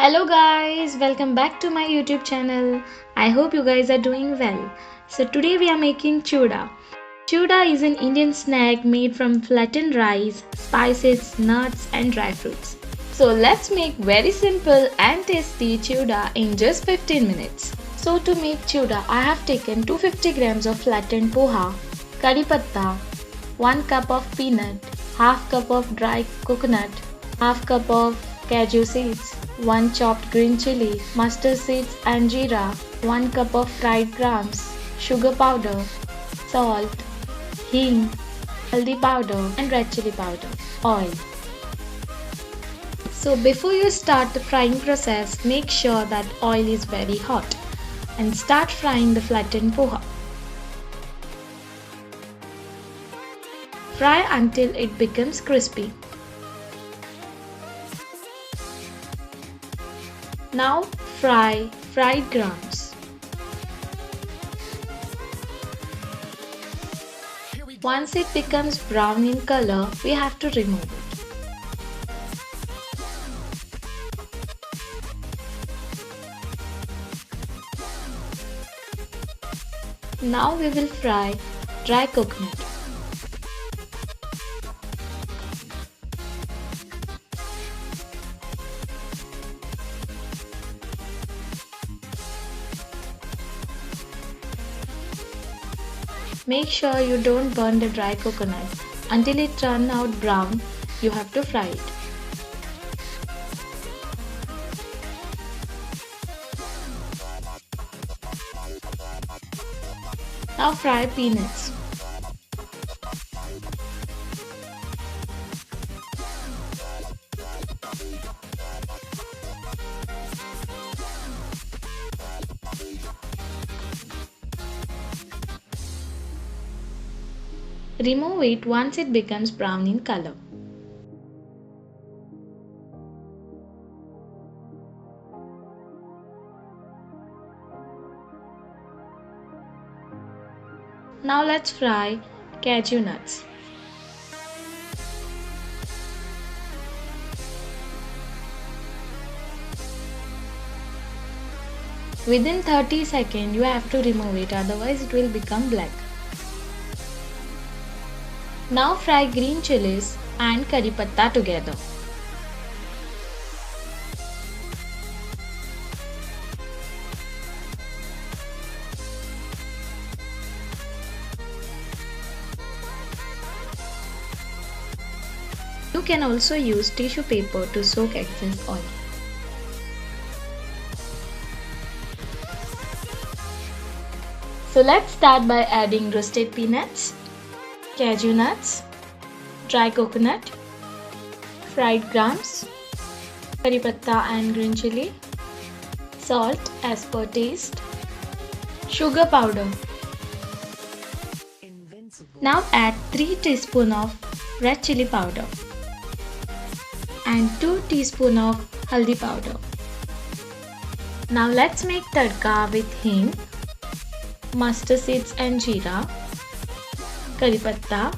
Hello guys, welcome back to my YouTube channel. I hope you guys are doing well. So today we are making chivda. Chivda is an Indian snack made from flattened rice, spices, nuts and dry fruits. So let's make very simple and tasty chivda in just 15 minutes. So to make chivda, I have taken 250 grams of flattened poha, curry patta, 1 cup of peanut, half cup of dry coconut, half cup of cashew seeds, 1 chopped green chili, mustard seeds and jeera, 1 cup of fried grams, sugar powder, salt, hing, haldi powder and red chili powder, oil. So before you start the frying process, make sure that oil is very hot and start frying the flattened poha. Fry until it becomes crispy. Now fry fried grams. Once it becomes brown in color, we have to remove it. Now we will fry dry coconut. Make sure you don't burn the dry coconut. Until it turns out brown, you have to fry it. Now fry peanuts. Remove it once it becomes brown in color. Now let's fry cashew nuts. Within 30 seconds you have to remove it, otherwise it will become black. Now fry green chilies and curry patta together. You can also use tissue paper to soak excess oil. So let's start by adding roasted peanuts, cashew nuts, dry coconut, fried grams, curry patta and green chili, salt as per taste, sugar powder. Now add 3 teaspoons of red chili powder and 2 teaspoons of haldi powder. Now let's make tadka with hing, mustard seeds and jeera, curry patta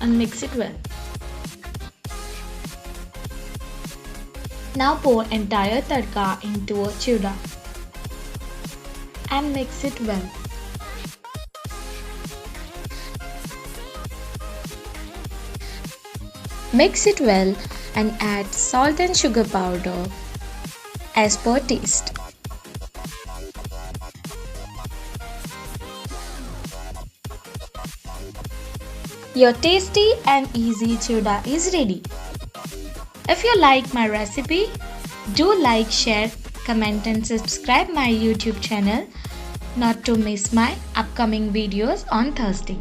and mix it well. Now pour entire tadka into a chivda and mix it well. Mix it well and add salt and sugar powder as per taste. Your tasty and easy chivda is ready. If you like my recipe, do like, share, comment and subscribe my YouTube channel not to miss my upcoming videos on Thursday.